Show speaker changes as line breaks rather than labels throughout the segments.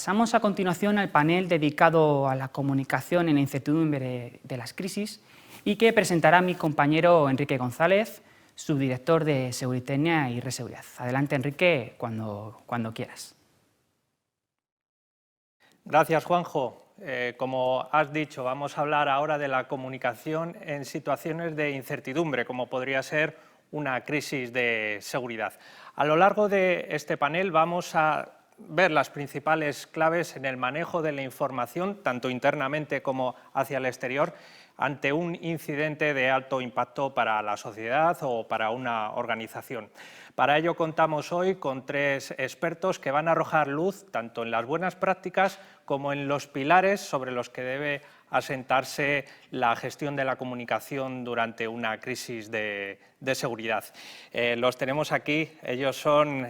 Pasamos a continuación al panel dedicado a la comunicación en la incertidumbre de las crisis y que presentará mi compañero Enrique González, subdirector de Seguritecnia y Reseguridad. Adelante, Enrique, cuando quieras.
Gracias, Juanjo. Como has dicho, vamos a hablar ahora de la comunicación en situaciones de incertidumbre, como podría ser una crisis de seguridad. A lo largo de este panel vamos a ver las principales claves en el manejo de la información, tanto internamente como hacia el exterior, ante un incidente de alto impacto para la sociedad o para una organización. Para ello contamos hoy con 3 expertos que van a arrojar luz tanto en las buenas prácticas como en los pilares sobre los que debe asentarse la gestión de la comunicación durante una crisis de seguridad. Los tenemos aquí, ellos son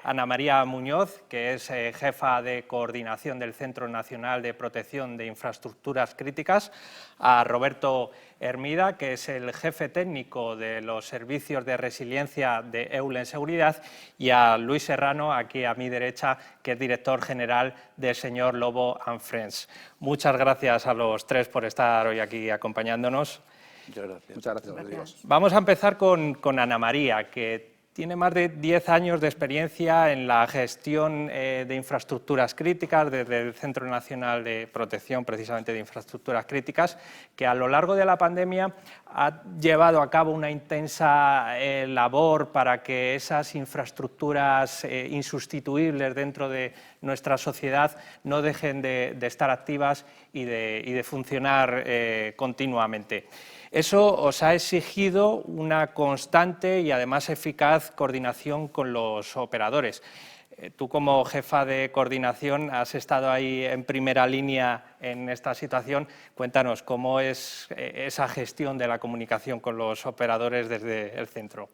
Ana María Muñoz, que es jefa de coordinación del Centro Nacional de Protección de Infraestructuras Críticas, a Roberto Hermida, que es el jefe técnico de los servicios de resiliencia de EULEN Seguridad, y a Luis Serrano, aquí a mi derecha, que es director general de Señor Lobo & Friends. Muchas gracias a los 3 por estar hoy aquí acompañándonos.
Muchas gracias. Muchas gracias, Rodrigo.
Vamos a empezar con Ana María, que tiene más de 10 años de experiencia en la gestión de infraestructuras críticas desde el Centro Nacional de Protección, precisamente de Infraestructuras Críticas, que a lo largo de la pandemia ha llevado a cabo una intensa labor para que esas infraestructuras insustituibles dentro de nuestra sociedad no dejen de estar activas y de funcionar continuamente. Eso os ha exigido una constante y además eficaz coordinación con los operadores. Tú, como jefa de coordinación, has estado ahí en primera línea en esta situación. Cuéntanos cómo es esa gestión de la comunicación con los operadores desde el centro.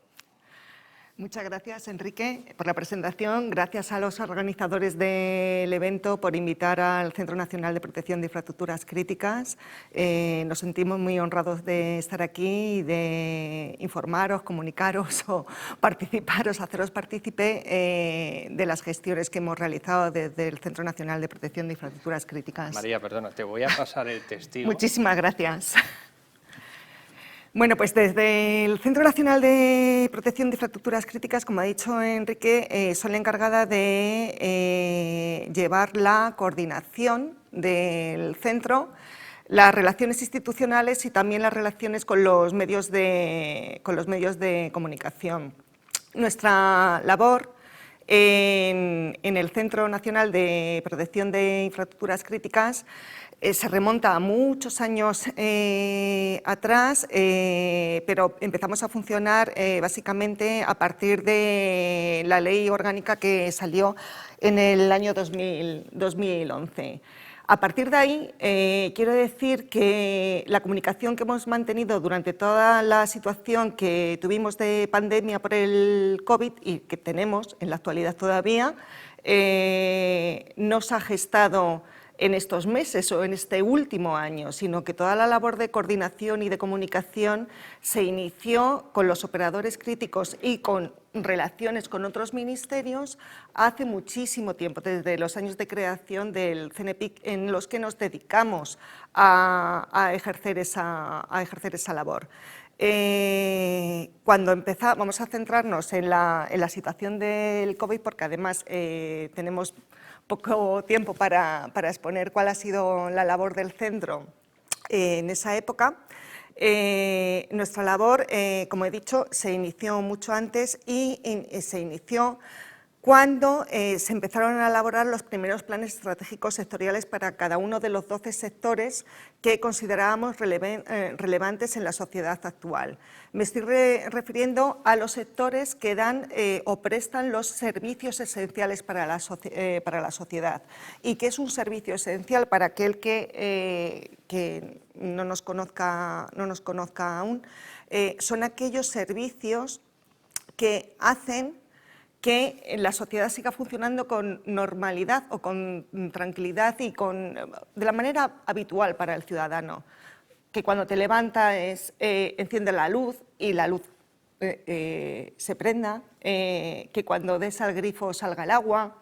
Muchas gracias, Enrique, por la presentación. Gracias a los organizadores del evento por invitar al Centro Nacional de Protección de Infraestructuras Críticas. Nos sentimos muy honrados de estar aquí y de informaros, comunicaros o participaros, haceros partícipe de las gestiones que hemos realizado desde el Centro Nacional de Protección de Infraestructuras Críticas.
María, perdona, te voy a pasar el testigo.
Muchísimas gracias. Bueno, pues desde el Centro Nacional de Protección de Infraestructuras Críticas, como ha dicho Enrique, soy la encargada de llevar la coordinación del centro, las relaciones institucionales y también las relaciones con los medios de comunicación. Nuestra labor en el Centro Nacional de Protección de Infraestructuras Críticas se remonta a muchos años atrás, pero empezamos a funcionar básicamente a partir de la ley orgánica que salió en el año 2011. A partir de ahí, quiero decir que la comunicación que hemos mantenido durante toda la situación que tuvimos de pandemia por el COVID y que tenemos en la actualidad todavía, no se ha gestado en estos meses o en este último año, sino que toda la labor de coordinación y de comunicación se inició con los operadores críticos y con relaciones con otros ministerios hace muchísimo tiempo, desde los años de creación del CNPIC, en los que nos dedicamos a ejercer esa labor. Cuando empezamos, vamos a centrarnos en la situación del COVID, porque además tenemos poco tiempo para exponer cuál ha sido la labor del centro en esa época. Nuestra labor, como he dicho, se inició mucho antes y se inició cuando se empezaron a elaborar los primeros planes estratégicos sectoriales para cada uno de los 12 sectores que considerábamos relevantes en la sociedad actual. Me estoy refiriendo a los sectores que dan o prestan los servicios esenciales para la sociedad. ¿Y qué es un servicio esencial para aquel que no nos conozca aún? Son aquellos servicios que hacen que la sociedad siga funcionando con normalidad o con tranquilidad y de la manera habitual para el ciudadano. Que cuando te levantas enciende la luz y la luz se prenda, que cuando des al grifo salga el agua,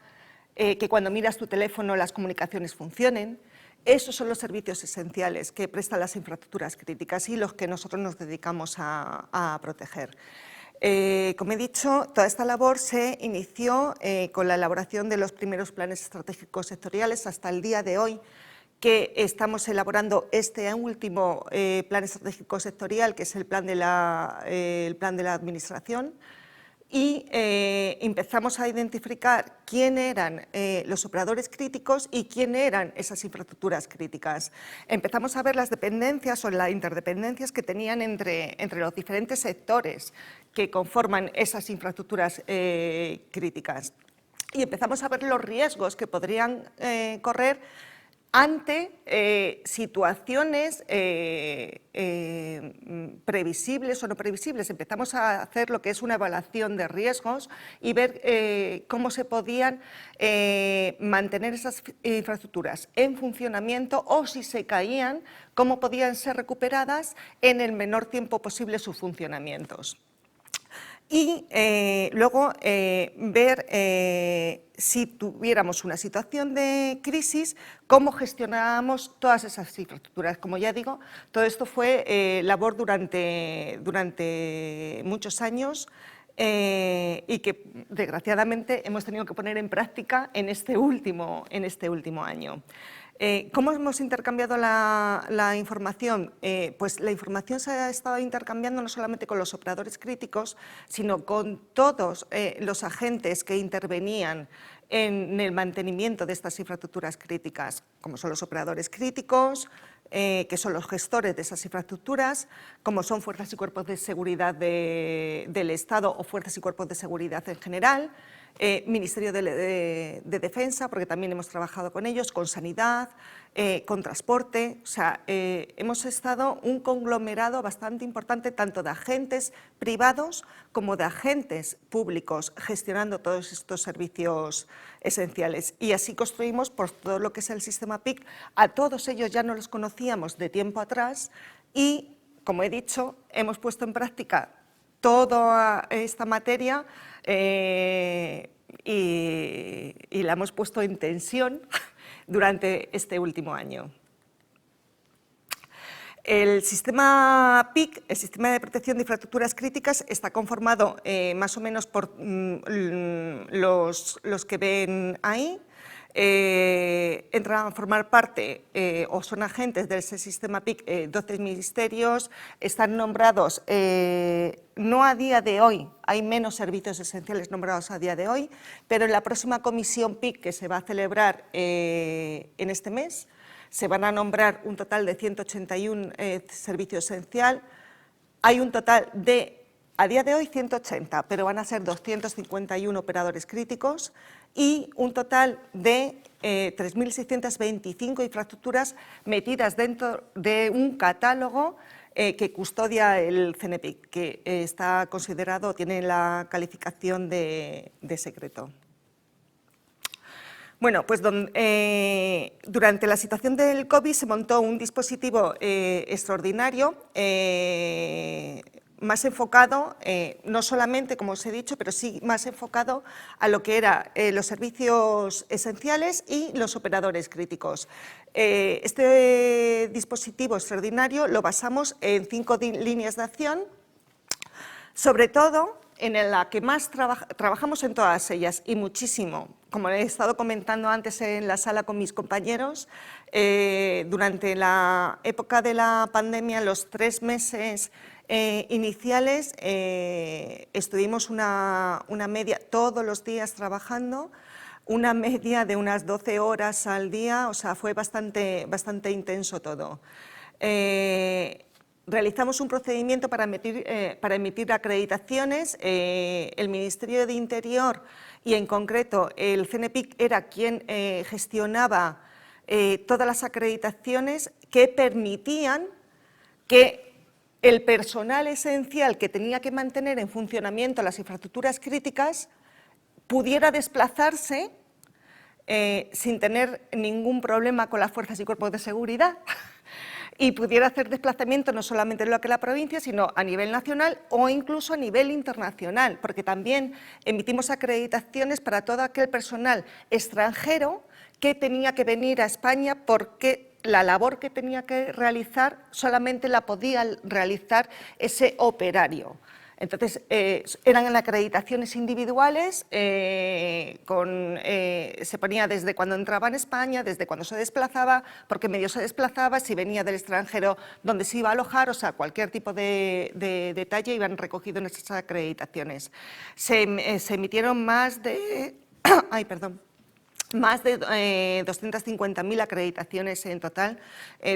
que cuando miras tu teléfono las comunicaciones funcionen. Esos son los servicios esenciales que prestan las infraestructuras críticas y los que nosotros nos dedicamos a proteger. Como he dicho, toda esta labor se inició con la elaboración de los primeros planes estratégicos sectoriales hasta el día de hoy, que estamos elaborando este último plan estratégico sectorial, que es el plan de la Administración, y empezamos a identificar quién eran los operadores críticos y quién eran esas infraestructuras críticas. Empezamos a ver las dependencias o las interdependencias que tenían entre los diferentes sectores que conforman esas infraestructuras críticas. Y empezamos a ver los riesgos que podrían correr ante situaciones previsibles o no previsibles. Empezamos a hacer lo que es una evaluación de riesgos y ver cómo se podían mantener esas infraestructuras en funcionamiento o, si se caían, cómo podían ser recuperadas en el menor tiempo posible sus funcionamientos. Y luego ver si tuviéramos una situación de crisis, cómo gestionábamos todas esas infraestructuras. Como ya digo, todo esto fue labor durante muchos años y que desgraciadamente hemos tenido que poner en práctica en este último año. ¿Cómo hemos intercambiado la información? Pues la información se ha estado intercambiando no solamente con los operadores críticos, sino con todos los agentes que intervenían en el mantenimiento de estas infraestructuras críticas, como son los operadores críticos, que son los gestores de esas infraestructuras, como son fuerzas y cuerpos de seguridad del Estado o fuerzas y cuerpos de seguridad en general, Ministerio de Defensa, porque también hemos trabajado con ellos, con Sanidad, con Transporte. O sea, hemos estado un conglomerado bastante importante tanto de agentes privados como de agentes públicos gestionando todos estos servicios esenciales. Y así construimos por todo lo que es el sistema PIC. A todos ellos ya no los conocíamos de tiempo atrás y, como he dicho, hemos puesto en práctica toda esta materia y la hemos puesto en tensión durante este último año. El sistema PIC, el Sistema de Protección de Infraestructuras Críticas, está conformado más o menos por los que ven ahí. Entran a formar parte o son agentes de ese sistema PIC 12 ministerios, están nombrados, no a día de hoy, hay menos servicios esenciales nombrados a día de hoy, pero en la próxima comisión PIC que se va a celebrar en este mes, se van a nombrar un total de 181 servicios esenciales. Hay un total de, a día de hoy, 180, pero van a ser 251 operadores críticos y un total de 3.625 infraestructuras metidas dentro de un catálogo que custodia el CNPIC, que está considerado, tiene la calificación de secreto. Bueno, pues durante la situación del COVID se montó un dispositivo extraordinario, más enfocado, no solamente, como os he dicho, pero sí más enfocado a lo que eran los servicios esenciales y los operadores críticos. Este dispositivo extraordinario lo basamos en 5 líneas de acción, sobre todo en la que más trabajamos en todas ellas y muchísimo. Como he estado comentando antes en la sala con mis compañeros, durante la época de la pandemia, los 3 meses iniciales, estuvimos una media todos los días trabajando, una media de unas 12 horas al día, o sea, fue bastante intenso todo. Realizamos un procedimiento para emitir acreditaciones. El Ministerio de Interior y, en concreto, el CNPIC era quien gestionaba todas las acreditaciones que permitían que el personal esencial que tenía que mantener en funcionamiento las infraestructuras críticas pudiera desplazarse sin tener ningún problema con las fuerzas y cuerpos de seguridad. y pudiera hacer desplazamiento no solamente en lo que es la provincia, sino a nivel nacional o incluso a nivel internacional, porque también emitimos acreditaciones para todo aquel personal extranjero que tenía que venir a España porque la labor que tenía que realizar solamente la podía realizar ese operario. Entonces, eran acreditaciones individuales, se ponía desde cuando entraba en España, desde cuando se desplazaba, por qué medio se desplazaba, si venía del extranjero, dónde se iba a alojar, o sea, cualquier tipo de detalle iban recogidos en esas acreditaciones. Se emitieron más de... Ay, perdón. Más de 250.000 acreditaciones en total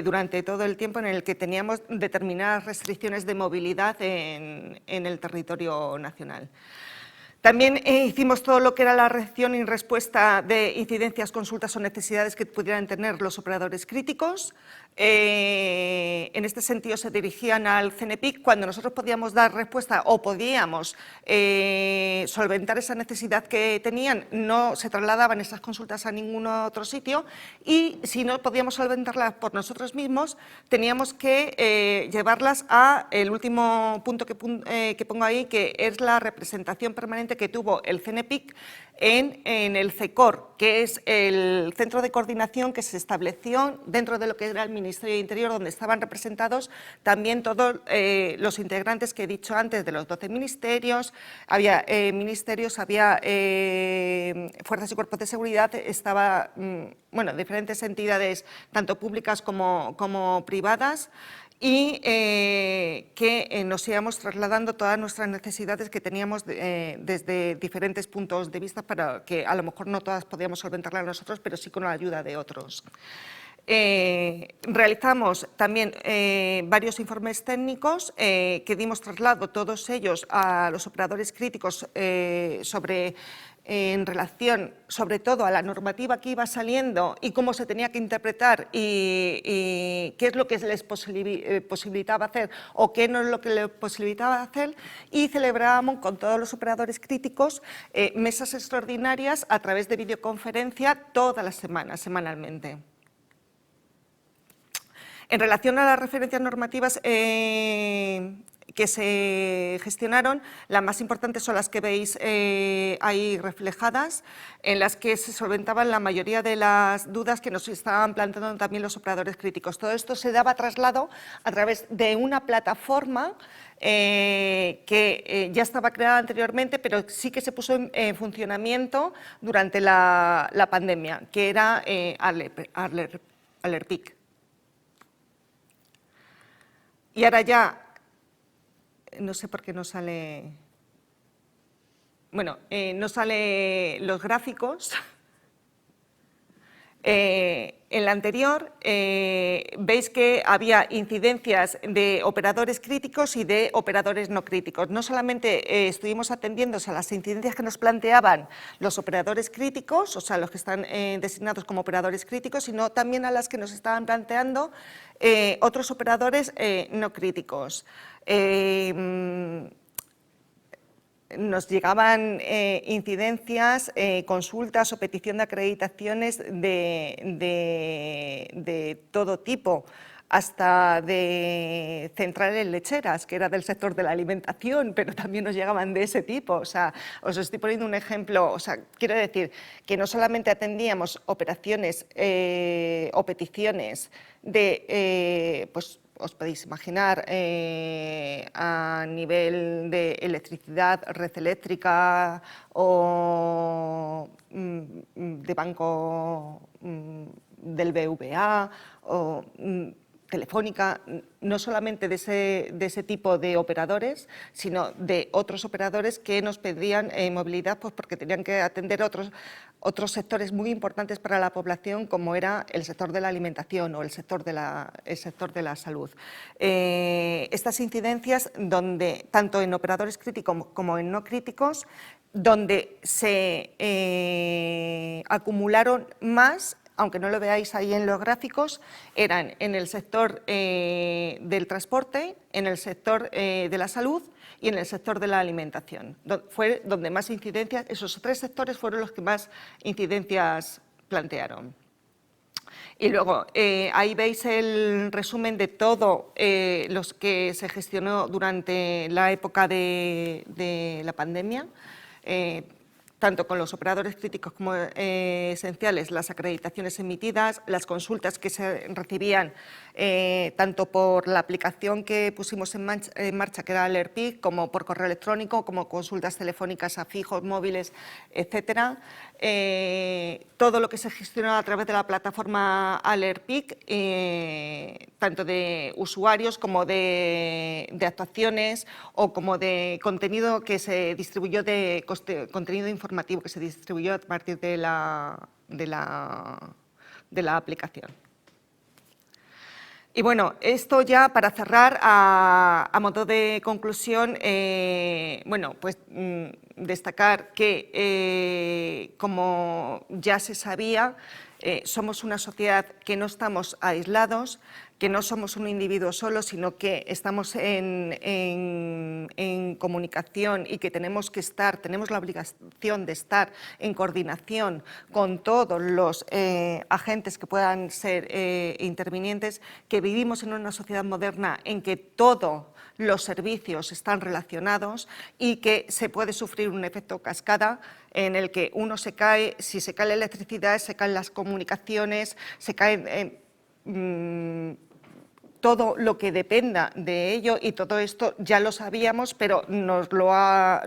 durante todo el tiempo en el que teníamos determinadas restricciones de movilidad en el territorio nacional. También hicimos todo lo que era la reacción y respuesta de incidencias, consultas o necesidades que pudieran tener los operadores críticos. En este sentido se dirigían al CNPIC cuando nosotros podíamos dar respuesta o podíamos solventar esa necesidad que tenían, no se trasladaban esas consultas a ningún otro sitio, y si no podíamos solventarlas por nosotros mismos, teníamos que llevarlas a el último punto que pongo ahí, que es la representación permanente que tuvo el CNPIC en el CECOR, que es el centro de coordinación que se estableció dentro de lo que era el Ministerio de Interior, donde estaban representados también todos los integrantes que he dicho antes, de los 12 ministerios, había había fuerzas y cuerpos de seguridad, estaba, bueno, diferentes entidades, tanto públicas como privadas, y que nos íbamos trasladando todas nuestras necesidades que teníamos desde diferentes puntos de vista, para que a lo mejor no todas podíamos solventarlas nosotros, pero sí con la ayuda de otros. Realizamos también varios informes técnicos que dimos traslado todos ellos a los operadores críticos en relación sobre todo a la normativa que iba saliendo y cómo se tenía que interpretar y qué es lo que les posibilitaba hacer o qué no es lo que les posibilitaba hacer, y celebrábamos con todos los operadores críticos mesas extraordinarias a través de videoconferencia todas las semanas, semanalmente. En relación a las referencias normativas que se gestionaron, las más importantes son las que veis ahí reflejadas, en las que se solventaban la mayoría de las dudas que nos estaban planteando también los operadores críticos. Todo esto se daba traslado a través de una plataforma que ya estaba creada anteriormente, pero sí que se puso en funcionamiento durante la pandemia, que era Alerpic. Y ahora ya, no sé por qué no sale, bueno, no salen los gráficos. En la anterior veis que había incidencias de operadores críticos y de operadores no críticos. No solamente estuvimos atendiendo a las incidencias que nos planteaban los operadores críticos, o sea, los que están designados como operadores críticos, sino también a las que nos estaban planteando otros operadores no críticos. Nos llegaban incidencias, consultas o petición de acreditaciones de todo tipo, hasta de centrales lecheras, que era del sector de la alimentación, pero también nos llegaban de ese tipo. O sea, os estoy poniendo un ejemplo, o sea, quiero decir que no solamente atendíamos operaciones o peticiones de, pues, os podéis imaginar, a nivel de electricidad, red eléctrica o de banco del BVA o Telefónica, no solamente de ese tipo de operadores, sino de otros operadores que nos pedían movilidad, pues porque tenían que atender otros sectores muy importantes para la población, como era el sector de la alimentación o el sector de la salud. Estas incidencias, donde tanto en operadores críticos como en no críticos, donde se acumularon más, aunque no lo veáis ahí en los gráficos, eran en el sector del transporte, en el sector de la salud y en el sector de la alimentación. Fue donde más incidencias, esos tres sectores fueron los que más incidencias plantearon. Y luego, ahí veis el resumen de todo los que se gestionó durante la época de la pandemia, tanto con los operadores críticos como esenciales, las acreditaciones emitidas, las consultas que se recibían tanto por la aplicación que pusimos en marcha, que era el ERPIC, como por correo electrónico, como consultas telefónicas a fijos, móviles, etcétera. Todo lo que se gestionó a través de la plataforma Alerpic, tanto de usuarios como de actuaciones o como de contenido que se distribuyó, contenido informativo que se distribuyó a partir de la aplicación. Y bueno, esto ya para cerrar, a modo de conclusión, bueno, pues destacar que, como ya se sabía, somos una sociedad que no estamos aislados, que no somos un individuo solo, sino que estamos en comunicación y que tenemos la obligación de estar en coordinación con todos los agentes que puedan ser intervinientes, que vivimos en una sociedad moderna en que todos los servicios están relacionados y que se puede sufrir un efecto cascada en el que uno se cae, si se cae la electricidad, se caen las comunicaciones, se caen todo lo que dependa de ello, y todo esto ya lo sabíamos, pero nos lo ha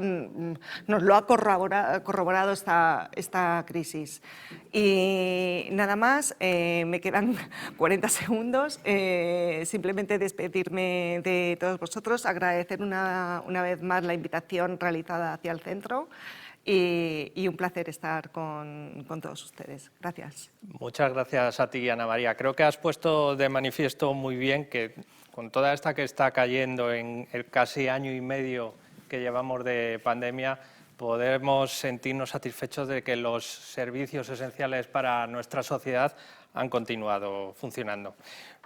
corroborado esta crisis. Y nada más, me quedan 40 segundos, simplemente despedirme de todos vosotros, agradecer una vez más la invitación realizada hacia el centro, y un placer estar con todos ustedes. Gracias.
Muchas gracias a ti, Ana María. Creo que has puesto de manifiesto muy bien que con toda esta que está cayendo en el casi año y medio que llevamos de pandemia, podemos sentirnos satisfechos de que los servicios esenciales para nuestra sociedad han continuado funcionando.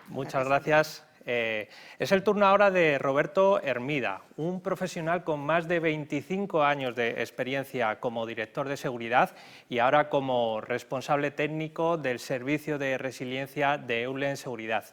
Muchas gracias. Es el turno ahora de Roberto Hermida, un profesional con más de 25 años de experiencia como director de seguridad y ahora como responsable técnico del Servicio de Resiliencia de Eulen Seguridad.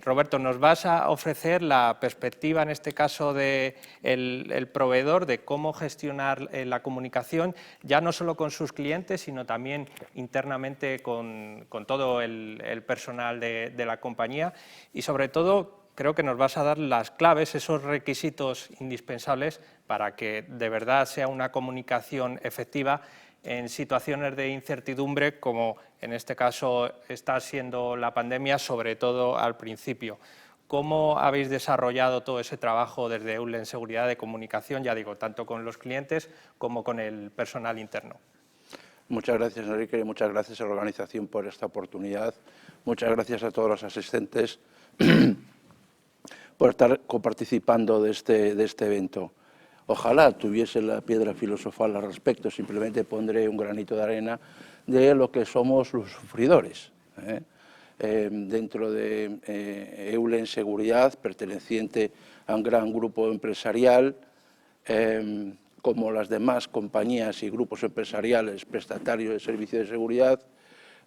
Roberto, nos vas a ofrecer la perspectiva, en este caso, del proveedor, de cómo gestionar la comunicación, ya no solo con sus clientes, sino también internamente con todo el personal de la compañía, y sobre todo creo que nos vas a dar las claves, esos requisitos indispensables para que de verdad sea una comunicación efectiva en situaciones de incertidumbre, como en este caso está siendo la pandemia, sobre todo al principio. ¿Cómo habéis desarrollado todo ese trabajo desde Eulen Seguridad de comunicación, ya digo, tanto con los clientes como con el personal interno?
Muchas gracias, Enrique, y muchas gracias a la organización por esta oportunidad. Muchas gracias a todos los asistentes por estar coparticipando de este evento. Ojalá tuviese la piedra filosofal al respecto, simplemente pondré un granito de arena de lo que somos los sufridores. Dentro de Eulen Seguridad, perteneciente a un gran grupo empresarial, como las demás compañías y grupos empresariales prestatarios de servicios de seguridad,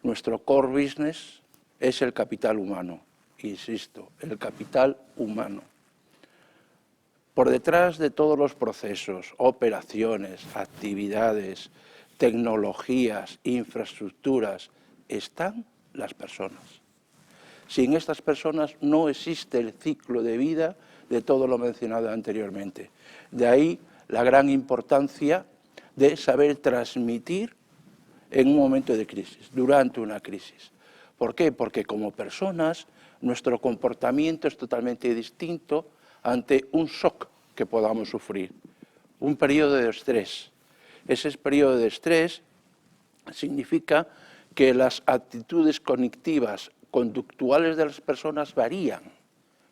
nuestro core business es el capital humano. Insisto, el capital humano. Por detrás de todos los procesos, operaciones, actividades, tecnologías, infraestructuras, están las personas. Sin estas personas no existe el ciclo de vida de todo lo mencionado anteriormente. De ahí la gran importancia de saber transmitir en un momento de crisis, durante una crisis. ¿Por qué? Porque como personas nuestro comportamiento es totalmente distinto ante un shock que podamos sufrir, un periodo de estrés. Ese periodo de estrés significa que las actitudes cognitivas, conductuales de las personas varían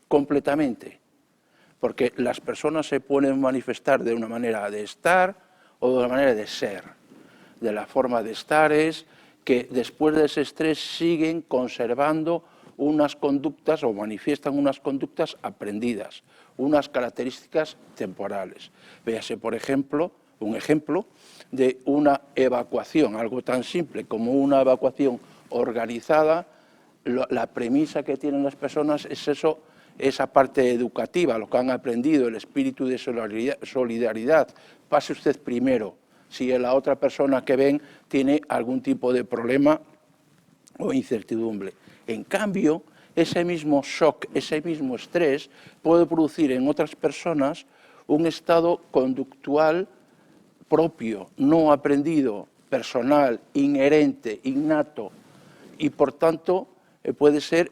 completamente, porque las personas se pueden manifestar de una manera de estar o de una manera de ser. De la forma de estar es que después de ese estrés siguen conservando unas conductas o manifiestan unas conductas aprendidas, unas características temporales. Véase, por ejemplo, un ejemplo de una evacuación, algo tan simple como una evacuación organizada la premisa que tienen las personas es eso, esa parte educativa, lo que han aprendido, el espíritu de solidaridad. Pase usted primero, si la otra persona que ven tiene algún tipo de problema o incertidumbre. En cambio, ese mismo shock, ese mismo estrés puede producir en otras personas un estado conductual propio, no aprendido, personal, inherente, innato, y por tanto puede ser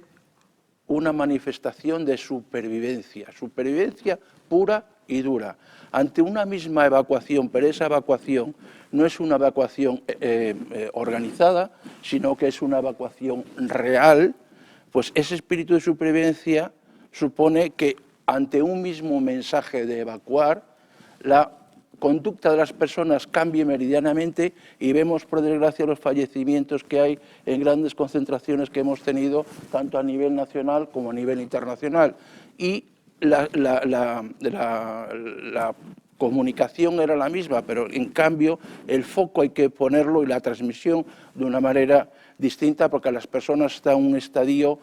una manifestación de supervivencia pura y dura, ante una misma evacuación, pero esa evacuación no es una evacuación organizada, sino que es una evacuación real. Pues ese espíritu de supervivencia supone que ante un mismo mensaje de evacuar, la conducta de las personas cambie meridianamente y vemos, por desgracia, los fallecimientos que hay en grandes concentraciones que hemos tenido, tanto a nivel nacional como a nivel internacional. Y la comunicación era la misma, pero en cambio el foco hay que ponerlo y la transmisión de una manera distinta, porque las personas están en un estadio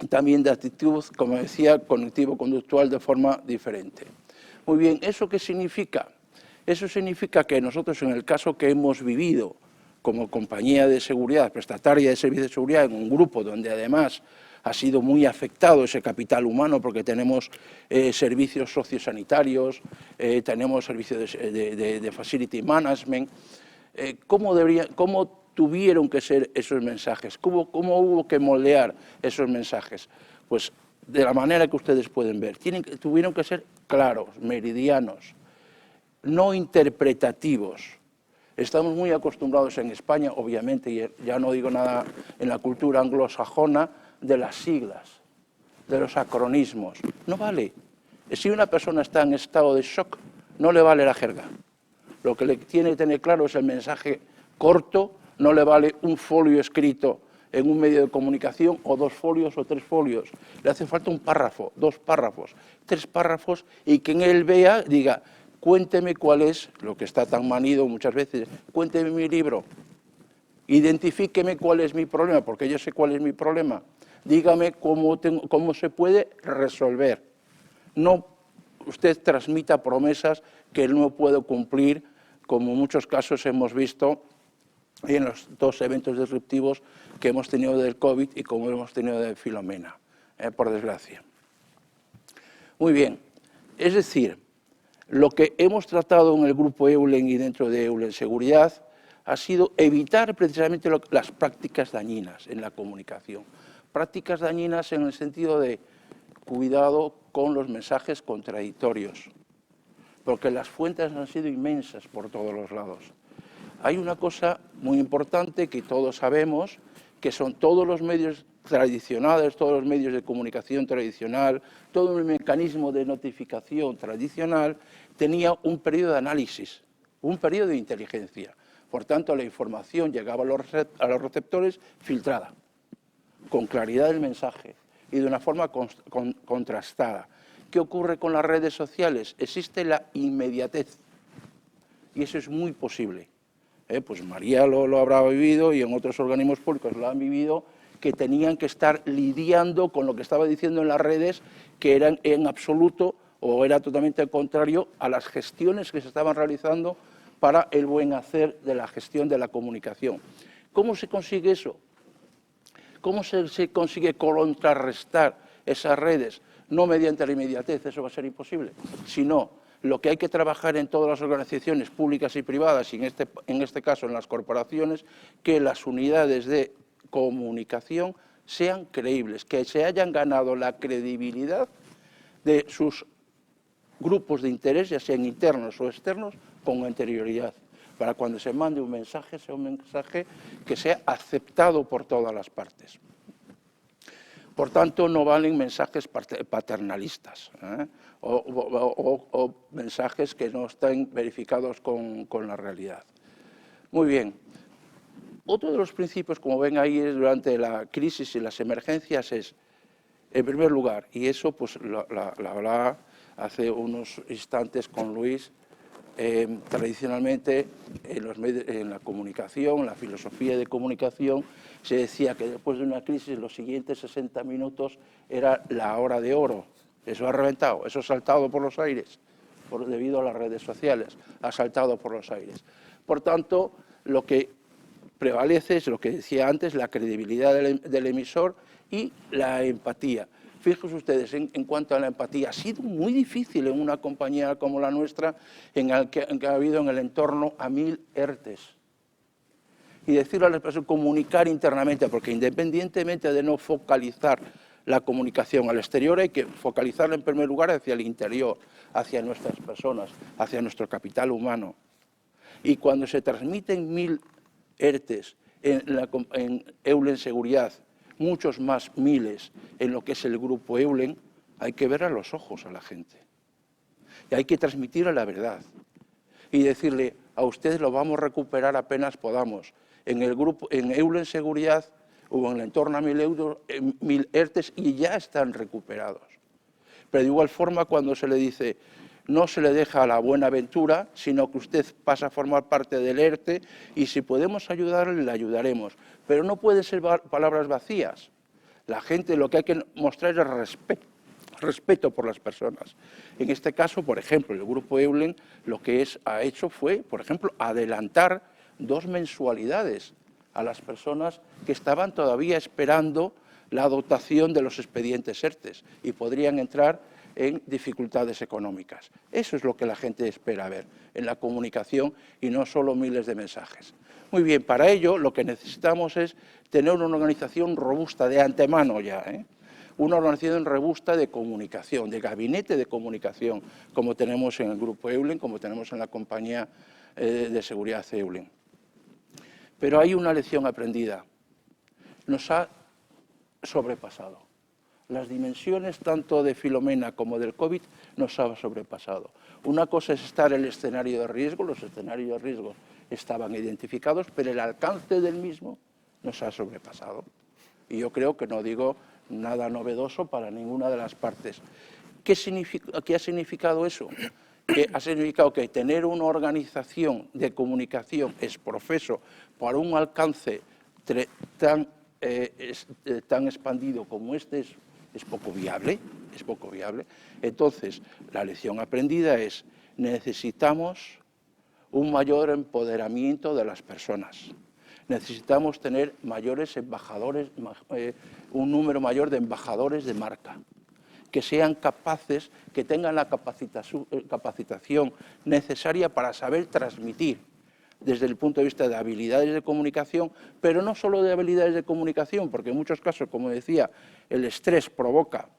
también de actitud, como decía, cognitivo-conductual de forma diferente. Muy bien, ¿eso qué significa? Eso significa que nosotros, en el caso que hemos vivido como compañía de seguridad, prestataria de servicios de seguridad, en un grupo donde además ha sido muy afectado ese capital humano, porque tenemos servicios sociosanitarios, tenemos servicios de facility management, ¿cómo tuvieron que ser esos mensajes? ¿Cómo hubo que moldear esos mensajes? Pues de la manera que ustedes pueden ver. Tuvieron que ser claros, meridianos, no interpretativos. Estamos muy acostumbrados en España, obviamente, y ya no digo nada en la cultura anglosajona, de las siglas, de los acronismos. No vale. Si una persona está en estado de shock, no le vale la jerga. Lo que le tiene que tener claro es el mensaje corto, no le vale un folio escrito en un medio de comunicación, o 2 folios o 3 folios. Le hace falta un párrafo, 2 párrafos, 3 párrafos, y que en él vea, diga, cuénteme cuál es, lo que está tan manido muchas veces, cuénteme mi libro, identifíqueme cuál es mi problema, porque yo sé cuál es mi problema, dígame cómo se puede resolver. No usted transmita promesas que él no puede cumplir, como en muchos casos hemos visto en los 2 eventos disruptivos que hemos tenido del COVID y como hemos tenido de Filomena, por desgracia. Muy bien, es decir, lo que hemos tratado en el grupo EULEN y dentro de EULEN Seguridad ha sido evitar precisamente las prácticas dañinas en la comunicación. Prácticas dañinas en el sentido de cuidado con los mensajes contradictorios, porque las fuentes han sido inmensas por todos los lados. Hay una cosa muy importante que todos sabemos, que son todos los medios tradicionales, todos los medios de comunicación tradicional, todo el mecanismo de notificación tradicional tenía un periodo de análisis, un periodo de inteligencia. Por tanto, la información llegaba a los receptores filtrada, con claridad del mensaje y de una forma contrastada. ¿Qué ocurre con las redes sociales? Existe la inmediatez y eso es muy posible. Pues María lo habrá vivido y en otros organismos públicos lo han vivido, que tenían que estar lidiando con lo que estaba diciendo en las redes, que eran en absoluto o era totalmente contrario a las gestiones que se estaban realizando para el buen hacer de la gestión de la comunicación. ¿Cómo se consigue eso? ¿Cómo se consigue contrarrestar esas redes? No mediante la inmediatez, eso va a ser imposible, sino lo que hay que trabajar en todas las organizaciones públicas y privadas, y en este caso en las corporaciones, que las unidades de comunicación sean creíbles, que se hayan ganado la credibilidad de sus grupos de interés, ya sean internos o externos, con anterioridad, para cuando se mande un mensaje, sea un mensaje que sea aceptado por todas las partes. Por tanto, no valen mensajes paternalistas o mensajes que no estén verificados con la realidad. Muy bien. Otro de los principios, como ven ahí, durante la crisis y las emergencias es, en primer lugar, y eso pues lo hablaba hace unos instantes con Luis, tradicionalmente en la comunicación, en la filosofía de comunicación, se decía que después de una crisis los siguientes 60 minutos era la hora de oro. Eso ha reventado, eso ha saltado por los aires, debido a las redes sociales, ha saltado por los aires. Por tanto, lo que prevalece es lo que decía antes, la credibilidad del emisor y la empatía. Fíjense ustedes, en cuanto a la empatía, ha sido muy difícil en una compañía como la nuestra, en que ha habido en el entorno a 1000 ERTEs. Y decirle a las personas, comunicar internamente, porque independientemente de no focalizar la comunicación al exterior, hay que focalizarla en primer lugar hacia el interior, hacia nuestras personas, hacia nuestro capital humano. Y cuando se transmiten 1000 ERTEs en Eulen Seguridad, muchos más miles en lo que es el grupo Eulen, hay que ver a los ojos a la gente. Y hay que transmitirle la verdad. Y decirle, a ustedes lo vamos a recuperar apenas podamos. En Eulen Seguridad hubo en el entorno a 1000 ERTEs y ya están recuperados. Pero de igual forma, cuando se le dice, no se le deja a la buena aventura, sino que usted pasa a formar parte del ERTE y si podemos ayudarle, le ayudaremos. Pero no pueden ser palabras vacías. La gente lo que hay que mostrar es respeto por las personas. En este caso, por ejemplo, el grupo Eulen lo que ha hecho fue, por ejemplo, adelantar 2 mensualidades a las personas que estaban todavía esperando la dotación de los expedientes ERTEs y podrían entrar en dificultades económicas. Eso es lo que la gente espera ver en la comunicación y no solo miles de mensajes. Muy bien, para ello lo que necesitamos es tener una organización robusta de antemano ya, una organización robusta de comunicación, de gabinete de comunicación, como tenemos en el grupo Eulen, como tenemos en la compañía de seguridad Eulen. Pero hay una lección aprendida. Nos ha sobrepasado. Las dimensiones tanto de Filomena como del COVID nos ha sobrepasado. Una cosa es estar en el escenario de riesgo, los escenarios de riesgo estaban identificados, pero el alcance del mismo nos ha sobrepasado. Y yo creo que no digo nada novedoso para ninguna de las partes. ¿Qué ha significado eso? Que ha significado que tener una organización de comunicación es profeso para un alcance tan expandido como este es poco viable, es poco viable. Entonces, la lección aprendida es, necesitamos un mayor empoderamiento de las personas. Necesitamos tener mayores embajadores, un número mayor de embajadores de marca, que sean capaces, que tengan la capacitación necesaria para saber transmitir desde el punto de vista de habilidades de comunicación, pero no solo de habilidades de comunicación, porque en muchos casos, como decía, el estrés provoca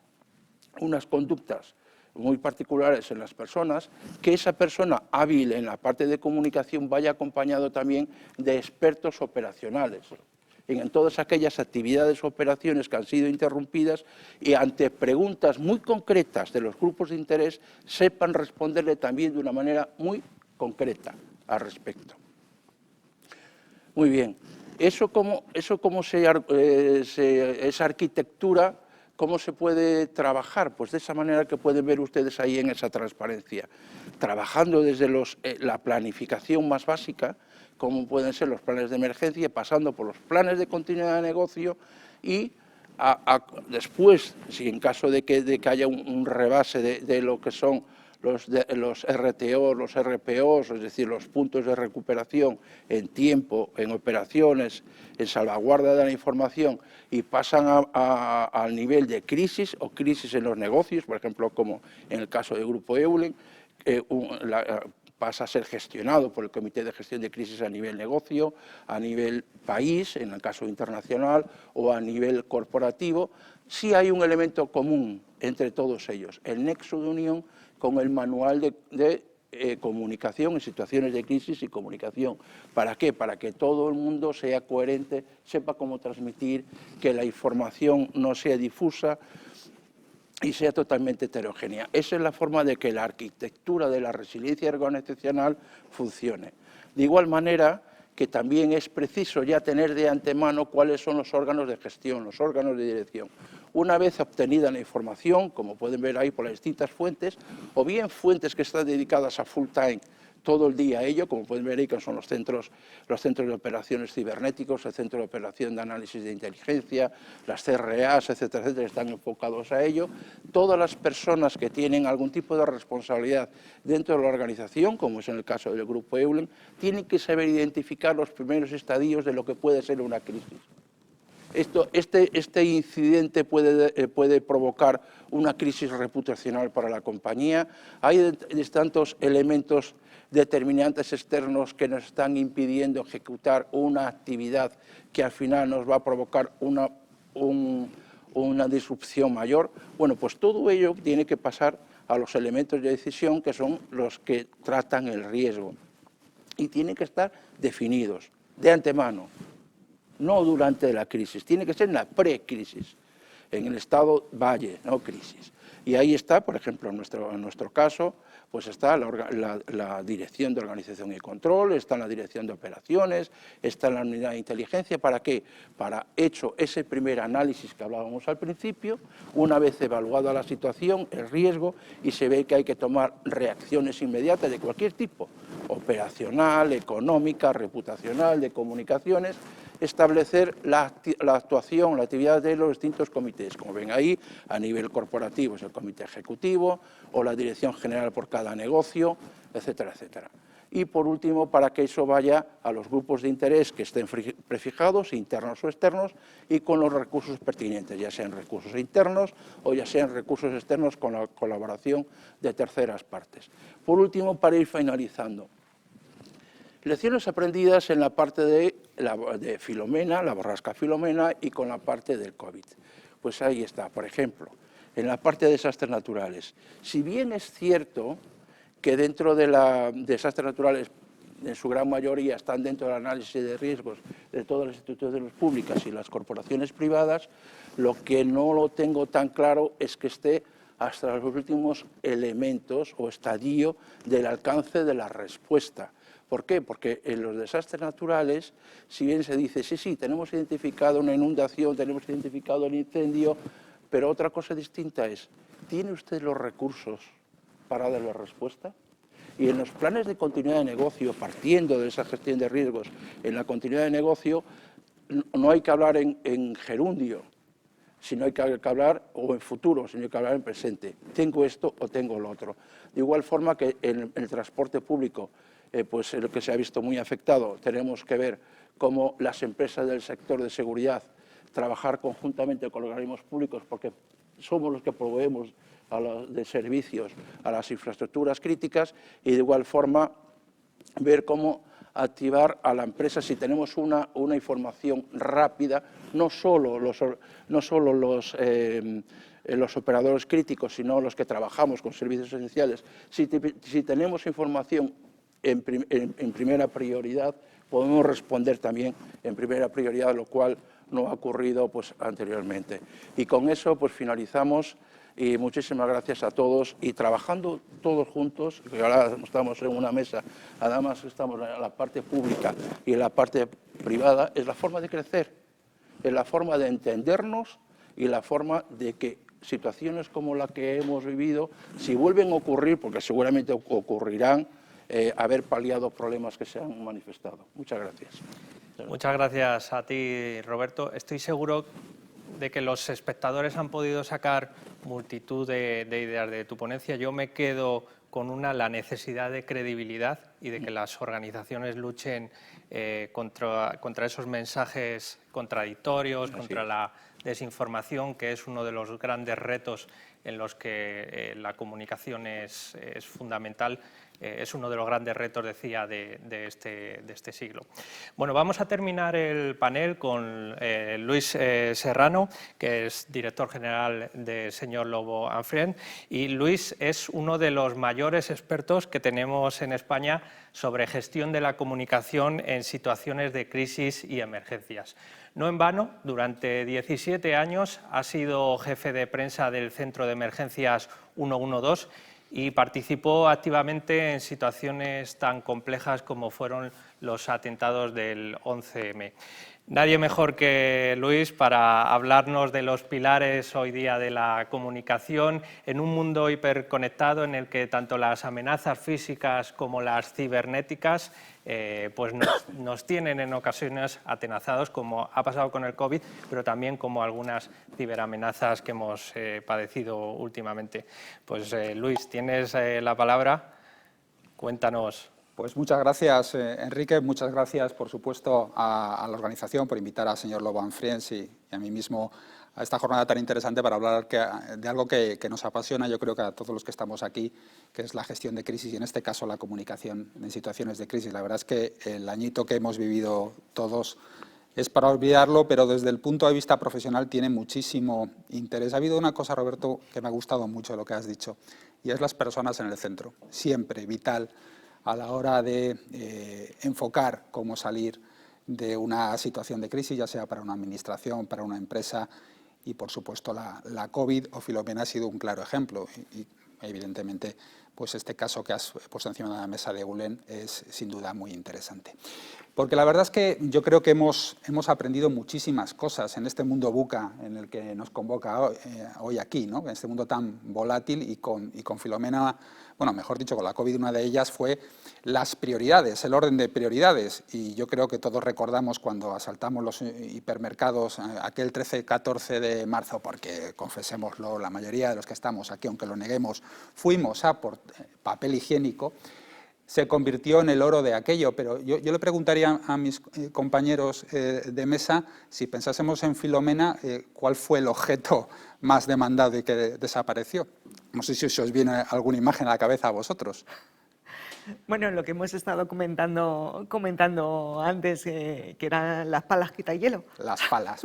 unas conductas muy particulares en las personas, que esa persona hábil en la parte de comunicación vaya acompañado también de expertos operacionales en todas aquellas actividades o operaciones que han sido interrumpidas y ante preguntas muy concretas de los grupos de interés sepan responderle también de una manera muy concreta al respecto. Muy bien, esa arquitectura, ¿cómo se puede trabajar? Pues de esa manera que pueden ver ustedes ahí en esa transparencia, trabajando desde la planificación más básica, como pueden ser los planes de emergencia, pasando por los planes de continuidad de negocio y después, si en caso de que haya un rebase de lo que son los RTO, los RPOs, es decir, los puntos de recuperación en tiempo, en operaciones, en salvaguarda de la información y pasan al nivel de crisis o crisis en los negocios, por ejemplo, como en el caso del Grupo Eulen, pasa a ser gestionado por el Comité de Gestión de Crisis a nivel negocio, a nivel país, en el caso internacional, o a nivel corporativo. Sí hay un elemento común entre todos ellos, el nexo de unión con el manual de comunicación en situaciones de crisis y comunicación. ¿Para qué? Para que todo el mundo sea coherente, sepa cómo transmitir, que la información no sea difusa y sea totalmente heterogénea. Esa es la forma de que la arquitectura de la resiliencia organizacional funcione. De igual manera que también es preciso ya tener de antemano cuáles son los órganos de gestión, los órganos de dirección. Una vez obtenida la información, como pueden ver ahí por las distintas fuentes, o bien fuentes que están dedicadas a full time todo el día a ello, como pueden ver ahí, que son los centros de operaciones cibernéticos, el centro de operación de análisis de inteligencia, las CRAs, etcétera, etcétera, están enfocados a ello. Todas las personas que tienen algún tipo de responsabilidad dentro de la organización, como es en el caso del Grupo Eulen, tienen que saber identificar los primeros estadios de lo que puede ser una crisis. Este incidente puede provocar una crisis reputacional para la compañía. Hay tantos elementos determinantes externos que nos están impidiendo ejecutar una actividad que al final nos va a provocar una disrupción mayor. Bueno, pues todo ello tiene que pasar a los elementos de decisión, que son los que tratan el riesgo, y tienen que estar definidos de antemano. No durante la crisis, tiene que ser en la precrisis, en el estado valle, no crisis. Y ahí está, por ejemplo, en nuestro caso, pues está la Dirección de Organización y Control, está la Dirección de Operaciones, está la Unidad de Inteligencia. ¿Para qué? Para, hecho ese primer análisis que hablábamos al principio, una vez evaluada la situación, el riesgo, y se ve que hay que tomar reacciones inmediatas de cualquier tipo, operacional, económica, reputacional, de comunicaciones, establecer la actuación, la actividad de los distintos comités. Como ven ahí, a nivel corporativo es el comité ejecutivo o la dirección general por cada negocio, etcétera, etcétera. Y por último, para que eso vaya a los grupos de interés que estén prefijados, internos o externos, y con los recursos pertinentes, ya sean recursos internos o ya sean recursos externos con la colaboración de terceras partes. Por último, para ir finalizando, lecciones aprendidas en la parte de Filomena, la borrasca Filomena, y con la parte del COVID. Pues ahí está, por ejemplo, en la parte de desastres naturales. Si bien es cierto que dentro de desastres naturales, en su gran mayoría, están dentro del análisis de riesgos de todas las instituciones públicas y las corporaciones privadas, lo que no lo tengo tan claro es que esté hasta los últimos elementos o estadio del alcance de la respuesta. ¿Por qué? Porque en los desastres naturales, si bien se dice, sí, tenemos identificado una inundación, tenemos identificado el incendio, pero otra cosa distinta es, ¿tiene usted los recursos para darle respuesta? Y en los planes de continuidad de negocio, partiendo de esa gestión de riesgos, en la continuidad de negocio, no hay que hablar en gerundio, sino hay que hablar, o en futuro, sino hay que hablar en presente. Tengo esto o tengo lo otro. De igual forma que en el transporte público, pues lo que se ha visto muy afectado, tenemos que ver cómo las empresas del sector de seguridad trabajar conjuntamente con los organismos públicos, porque somos los que proveemos de servicios a las infraestructuras críticas, y de igual forma ver cómo activar a la empresa si tenemos una información rápida, no solo los operadores críticos, sino los que trabajamos con servicios esenciales. Si tenemos información en primera prioridad, podemos responder también en primera prioridad, lo cual no ha ocurrido pues, anteriormente. Y con eso pues, finalizamos, y muchísimas gracias a todos, y trabajando todos juntos, que ahora estamos en una mesa, además estamos en la parte pública y en la parte privada, es la forma de crecer, es la forma de entendernos y la forma de que situaciones como la que hemos vivido, si vuelven a ocurrir, porque seguramente ocurrirán, haber paliado problemas que se han manifestado. Muchas gracias.
Muchas gracias a ti, Roberto. Estoy seguro de que los espectadores han podido sacar multitud de ideas de tu ponencia. Yo me quedo con la necesidad de credibilidad y de que las organizaciones luchen contra esos mensajes contradictorios, contra la desinformación, que es uno de los grandes retos en los que la comunicación es fundamental. Es uno de los grandes retos, decía, de este siglo. Bueno, vamos a terminar el panel con Luis Serrano, que es director general de Señor Lobo & Friends, y Luis es uno de los mayores expertos que tenemos en España sobre gestión de la comunicación en situaciones de crisis y emergencias. No en vano, durante 17 años ha sido jefe de prensa del Centro de Emergencias 112 y participó activamente en situaciones tan complejas como fueron los atentados del 11M. Nadie mejor que Luis para hablarnos de los pilares hoy día de la comunicación en un mundo hiperconectado en el que tanto las amenazas físicas como las cibernéticas pues nos tienen en ocasiones atenazados, como ha pasado con el COVID, pero también como algunas ciberamenazas que hemos padecido últimamente. Pues Luis, tienes la palabra, cuéntanos.
Pues muchas gracias, Enrique. Muchas gracias, por supuesto, a la organización por invitar al señor Loban Friends y a mí mismo a esta jornada tan interesante para hablar de algo que nos apasiona, yo creo que a todos los que estamos aquí, que es la gestión de crisis y, en este caso, la comunicación en situaciones de crisis. La verdad es que el añito que hemos vivido todos es para olvidarlo, pero desde el punto de vista profesional tiene muchísimo interés. Ha habido una cosa, Roberto, que me ha gustado mucho lo que has dicho, y es las personas en el centro. Siempre vital a la hora de enfocar cómo salir de una situación de crisis, ya sea para una administración, para una empresa, y por supuesto la COVID o Filomena ha sido un claro ejemplo, y evidentemente pues este caso que has puesto encima de la mesa de Eulen es sin duda muy interesante. Porque la verdad es que yo creo que hemos aprendido muchísimas cosas en este mundo VUCA en el que nos convoca hoy aquí, ¿no? En este mundo tan volátil, y con Filomena, bueno, mejor dicho, con la COVID, una de ellas fue las prioridades, el orden de prioridades. Y yo creo que todos recordamos cuando asaltamos los hipermercados aquel 13-14 de marzo, porque, confesémoslo, la mayoría de los que estamos aquí, aunque lo neguemos, fuimos a por papel higiénico, se convirtió en el oro de aquello. Pero yo le preguntaría a mis compañeros de mesa, si pensásemos en Filomena, ¿cuál fue el objeto más demandado y que desapareció? No sé si os viene alguna imagen a la cabeza a vosotros.
Bueno, lo que hemos estado comentando antes, que eran las palas quitahielo.
Las palas.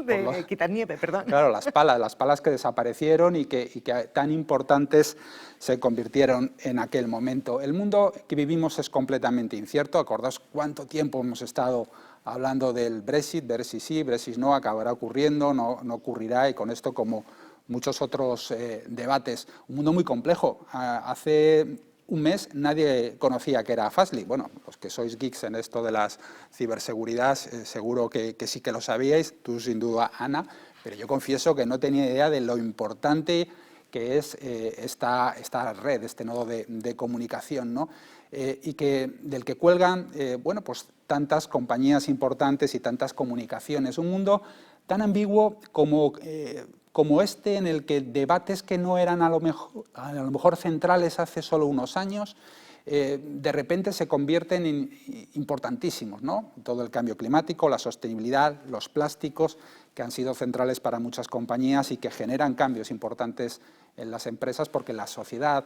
Quitanieve, perdón.
Claro, las palas que desaparecieron y que tan importantes se convirtieron en aquel momento. El mundo que vivimos es completamente incierto. Acordaos cuánto tiempo hemos estado hablando del Brexit, Brexit sí, Brexit no, acabará ocurriendo, no ocurrirá, y con esto, como muchos otros debates, un mundo muy complejo. Hace un mes nadie conocía qué era Fastly. Bueno, los que sois geeks en esto de las ciberseguridad, seguro que sí que lo sabíais, tú sin duda, Ana, pero yo confieso que no tenía idea de lo importante que es esta red, este nodo de comunicación, ¿no? Y del que cuelgan bueno, pues tantas compañías importantes y tantas comunicaciones. Un mundo tan ambiguo como este, en el que debates que no eran a lo mejor centrales hace solo unos años, de repente se convierten en importantísimos, ¿no? Todo el cambio climático, la sostenibilidad, los plásticos, que han sido centrales para muchas compañías y que generan cambios importantes en las empresas, porque la sociedad,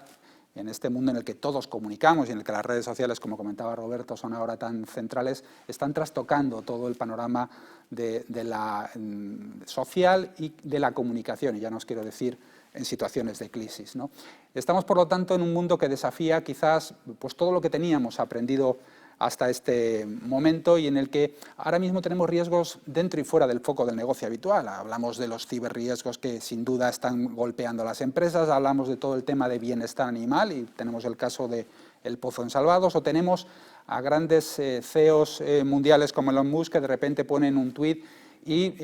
en este mundo en el que todos comunicamos y en el que las redes sociales, como comentaba Roberto, son ahora tan centrales, están trastocando todo el panorama de la social y de la comunicación, y ya no os quiero decir en situaciones de crisis, ¿no? Estamos, por lo tanto, en un mundo que desafía quizás pues, todo lo que teníamos aprendido hasta este momento, y en el que ahora mismo tenemos riesgos dentro y fuera del foco del negocio habitual. Hablamos de los ciberriesgos que sin duda están golpeando a las empresas, hablamos de todo el tema de bienestar animal, y tenemos el caso del Pozo en Salvados, o tenemos a grandes CEOs mundiales como Elon Musk, que de repente ponen un tuit y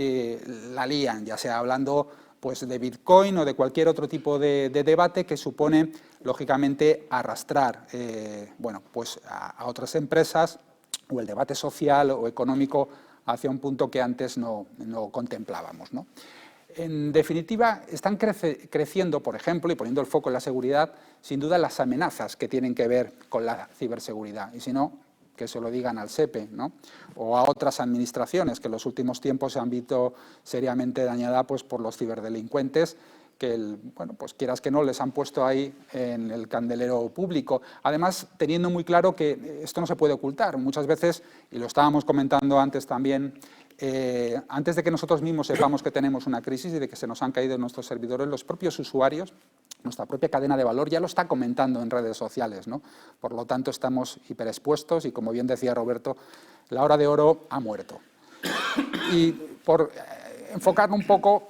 la lían, ya sea hablando pues de Bitcoin o de cualquier otro tipo de debate que supone, lógicamente, arrastrar bueno, pues a otras empresas, o el debate social o económico hacia un punto que antes no contemplábamos, ¿no? En definitiva, están creciendo, por ejemplo, y poniendo el foco en la seguridad, sin duda las amenazas que tienen que ver con la ciberseguridad, y si no, que se lo digan al SEPE, ¿no? O a otras administraciones que en los últimos tiempos se han visto seriamente dañadas pues, por los ciberdelincuentes, que, bueno, pues quieras que no, les han puesto ahí en el candelero público. Además, teniendo muy claro que esto no se puede ocultar. Muchas veces, y lo estábamos comentando antes también, antes de que nosotros mismos sepamos que tenemos una crisis y de que se nos han caído nuestros servidores, los propios usuarios, nuestra propia cadena de valor ya lo está comentando en redes sociales, ¿no? Por lo tanto, estamos hiperexpuestos y, como bien decía Roberto, la hora de oro ha muerto. Y por enfocar un poco,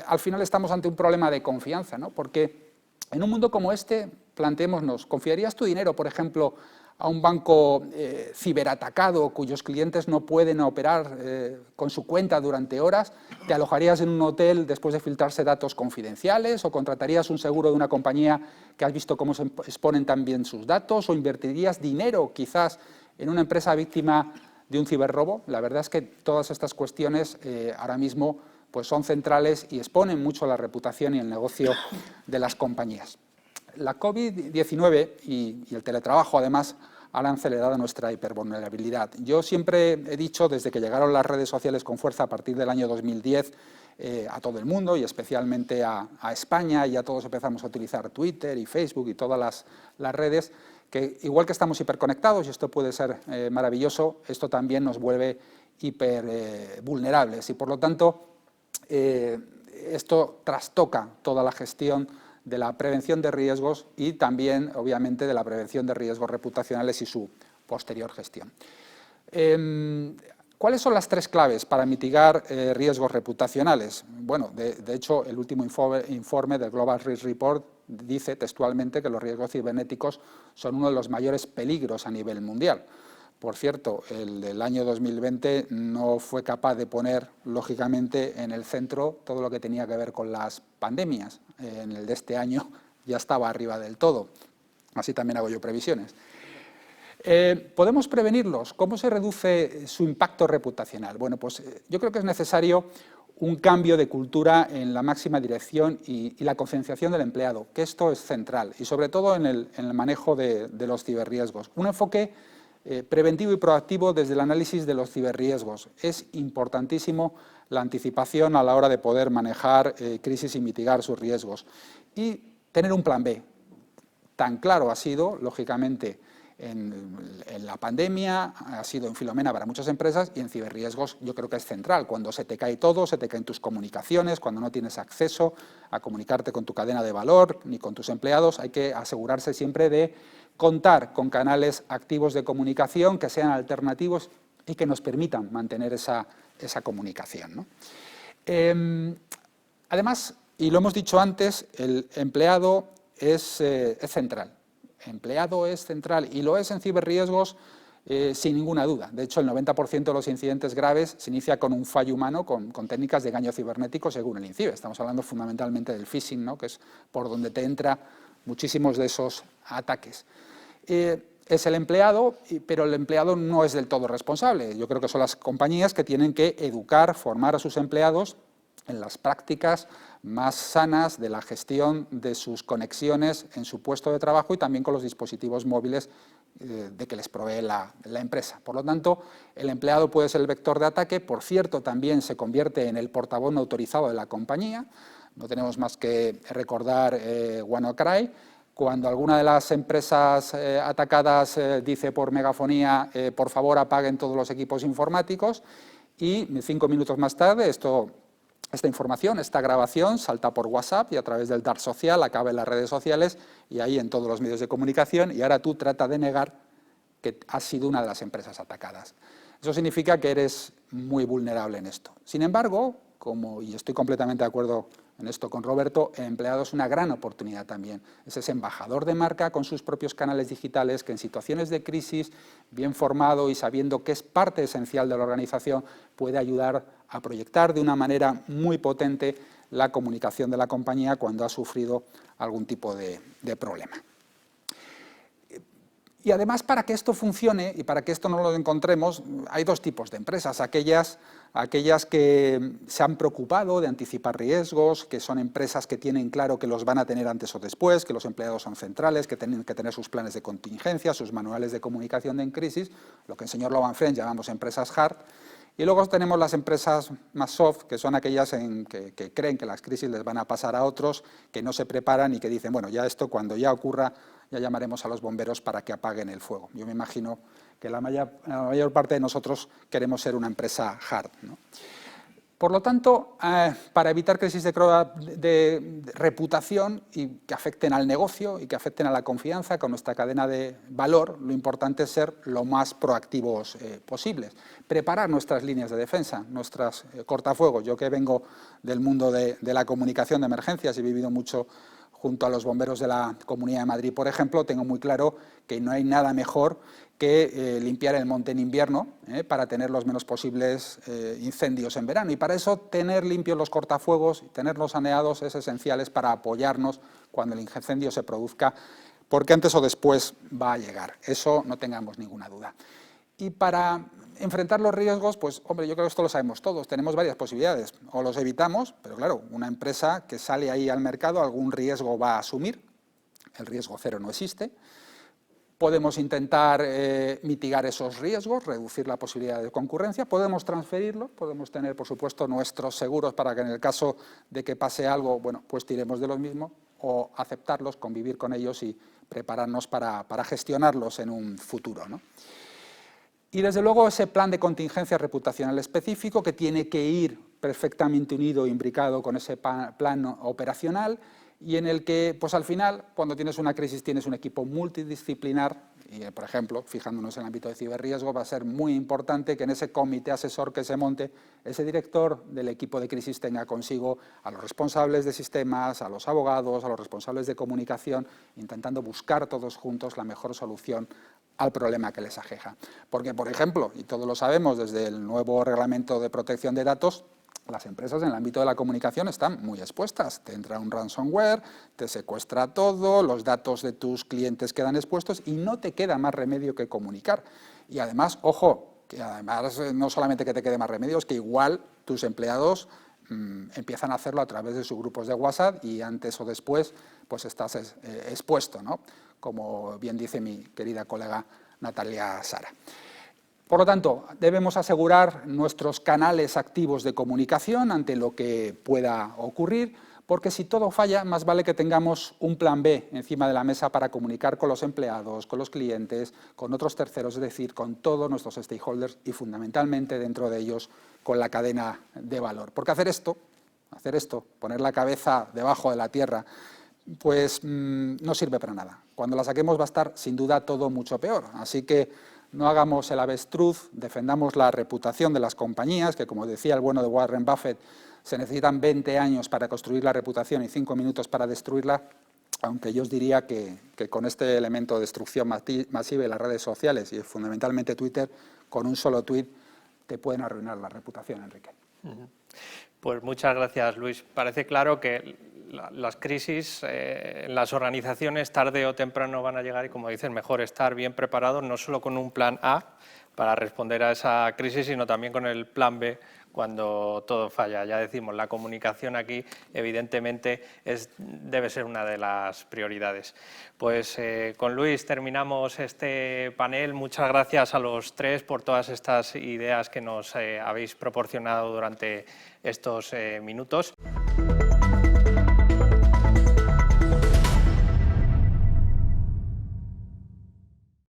al final estamos ante un problema de confianza, ¿no? Porque en un mundo como este, planteémonos, ¿confiarías tu dinero, por ejemplo, a un banco ciberatacado cuyos clientes no pueden operar con su cuenta durante horas? ¿Te alojarías en un hotel después de filtrarse datos confidenciales? ¿O contratarías un seguro de una compañía que has visto cómo se exponen también sus datos? ¿O invertirías dinero quizás en una empresa víctima de un ciberrobo? La verdad es que todas estas cuestiones ahora mismo pues son centrales y exponen mucho la reputación y el negocio de las compañías. La COVID-19 y el teletrabajo, además, han acelerado nuestra hipervulnerabilidad. Yo siempre he dicho, desde que llegaron las redes sociales con fuerza a partir del año 2010, a todo el mundo y especialmente a España, y ya todos empezamos a utilizar Twitter y Facebook y todas las redes, que igual que estamos hiperconectados, y esto puede ser maravilloso, esto también nos vuelve hipervulnerables y por lo tanto esto trastoca toda la gestión de la prevención de riesgos y también, obviamente, de la prevención de riesgos reputacionales y su posterior gestión. ¿Cuáles son las 3 claves para mitigar riesgos reputacionales? Bueno, de hecho, el último informe del Global Risk Report dice textualmente que los riesgos cibernéticos son uno de los mayores peligros a nivel mundial. Por cierto, el del año 2020 no fue capaz de poner, lógicamente, en el centro todo lo que tenía que ver con las pandemias. En el de este año ya estaba arriba del todo. Así también hago yo previsiones. ¿Podemos prevenirlos? ¿Cómo se reduce su impacto reputacional? Bueno, pues yo creo que es necesario un cambio de cultura en la máxima dirección y la concienciación del empleado, que esto es central, y sobre todo en el manejo de los ciberriesgos. Un enfoque preventivo y proactivo desde el análisis de los ciberriesgos. Es importantísimo la anticipación a la hora de poder manejar crisis y mitigar sus riesgos. Y tener un plan B. Tan claro ha sido, lógicamente, en la pandemia, ha sido en Filomena para muchas empresas, y en ciberriesgos yo creo que es central. Cuando se te cae todo, se te caen tus comunicaciones, cuando no tienes acceso a comunicarte con tu cadena de valor ni con tus empleados, hay que asegurarse siempre de contar con canales activos de comunicación que sean alternativos y que nos permitan mantener esa comunicación, ¿no? Además, y lo hemos dicho antes, el empleado es central. El empleado es central y lo es en ciberriesgos sin ninguna duda. De hecho, el 90% de los incidentes graves se inicia con un fallo humano, con técnicas de engaño cibernético según el INCIBE. Estamos hablando fundamentalmente del phishing, ¿no?, que es por donde te entra muchísimos de esos ataques. Es el empleado, pero el empleado no es del todo responsable. Yo creo que son las compañías que tienen que educar, formar a sus empleados en las prácticas más sanas de la gestión de sus conexiones en su puesto de trabajo y también con los dispositivos móviles de que les provee la empresa. Por lo tanto, el empleado puede ser el vector de ataque. Por cierto, también se convierte en el portavoz no autorizado de la compañía. No tenemos más que recordar WannaCry. Cuando alguna de las empresas atacadas dice por megafonía, por favor apaguen todos los equipos informáticos, y 5 minutos más tarde esta información, esta grabación salta por WhatsApp y a través del dark social acaba en las redes sociales y ahí en todos los medios de comunicación, y ahora tú trata de negar que has sido una de las empresas atacadas. Eso significa que eres muy vulnerable en esto. Sin embargo, y estoy completamente de acuerdo en esto con Roberto, el empleado es una gran oportunidad también. Es ese embajador de marca con sus propios canales digitales que en situaciones de crisis, bien formado y sabiendo que es parte esencial de la organización, puede ayudar a proyectar de una manera muy potente la comunicación de la compañía cuando ha sufrido algún tipo de problema. Y además, para que esto funcione y para que esto no lo encontremos, hay 2 tipos de empresas. Aquellas que se han preocupado de anticipar riesgos, que son empresas que tienen claro que los van a tener antes o después, que los empleados son centrales, que tienen que tener sus planes de contingencia, sus manuales de comunicación en crisis, lo que en señor Loban Friend llamamos empresas hard. Y luego tenemos las empresas más soft, que son aquellas que creen que las crisis les van a pasar a otros, que no se preparan y que dicen, bueno, ya esto cuando ya ocurra, ya llamaremos a los bomberos para que apaguen el fuego. Yo me imagino que la mayor parte de nosotros queremos ser una empresa hard, ¿no? Por lo tanto, para evitar crisis de reputación y que afecten al negocio y que afecten a la confianza con nuestra cadena de valor, lo importante es ser lo más proactivos posibles. Preparar nuestras líneas de defensa, nuestras cortafuegos. Yo que vengo del mundo de la comunicación de emergencias y he vivido mucho junto a los bomberos de la Comunidad de Madrid, por ejemplo, tengo muy claro que no hay nada mejor que limpiar el monte en invierno para tener los menos posibles incendios en verano. Y para eso tener limpios los cortafuegos y tenerlos saneados es esencial para apoyarnos cuando el incendio se produzca, porque antes o después va a llegar. Eso no tengamos ninguna duda. Y para enfrentar los riesgos, pues hombre, yo creo que esto lo sabemos todos, tenemos varias posibilidades. O los evitamos, pero claro, una empresa que sale ahí al mercado algún riesgo va a asumir, el riesgo cero no existe. Podemos intentar mitigar esos riesgos, reducir la posibilidad de concurrencia, podemos transferirlo, podemos tener, por supuesto, nuestros seguros para que en el caso de que pase algo, bueno, pues tiremos de los mismos, o aceptarlos, convivir con ellos y prepararnos para gestionarlos en un futuro, ¿no? Y desde luego ese plan de contingencia reputacional específico que tiene que ir perfectamente unido e imbricado con ese plan operacional, y en el que, pues al final, cuando tienes una crisis, tienes un equipo multidisciplinar, y por ejemplo, fijándonos en el ámbito de ciberriesgo, va a ser muy importante que en ese comité asesor que se monte, ese director del equipo de crisis tenga consigo a los responsables de sistemas, a los abogados, a los responsables de comunicación, intentando buscar todos juntos la mejor solución al problema que les aqueja. Porque, por ejemplo, y todos lo sabemos desde el nuevo reglamento de protección de datos, las empresas en el ámbito de la comunicación están muy expuestas. Te entra un ransomware, te secuestra todo, los datos de tus clientes quedan expuestos y no te queda más remedio que comunicar. Y además, ojo, que además no solamente que te quede más remedio, es que igual tus empleados empiezan a hacerlo a través de sus grupos de WhatsApp y antes o después pues estás expuesto, ¿no? Como bien dice mi querida colega Natalia Sara. Por lo tanto, debemos asegurar nuestros canales activos de comunicación ante lo que pueda ocurrir, porque si todo falla, más vale que tengamos un plan B encima de la mesa para comunicar con los empleados, con los clientes, con otros terceros, es decir, con todos nuestros stakeholders y fundamentalmente dentro de ellos con la cadena de valor. Porque hacer esto, poner la cabeza debajo de la tierra, pues no sirve para nada. Cuando la saquemos va a estar sin duda todo mucho peor. Así que no hagamos el avestruz, defendamos la reputación de las compañías, que como decía el bueno de Warren Buffett, se necesitan 20 años para construir la reputación y 5 minutos para destruirla, aunque yo os diría que con este elemento de destrucción masiva de las redes sociales y fundamentalmente Twitter, con un solo tuit te pueden arruinar la reputación, Enrique.
Pues muchas gracias, Luis. Parece claro que las crisis en las organizaciones tarde o temprano van a llegar y, como dicen, mejor estar bien preparados, no solo con un plan A para responder a esa crisis, sino también con el plan B cuando todo falla. Ya decimos, la comunicación aquí evidentemente debe ser una de las prioridades. Pues con Luis terminamos este panel. Muchas gracias a los tres por todas estas ideas que nos habéis proporcionado durante estos minutos.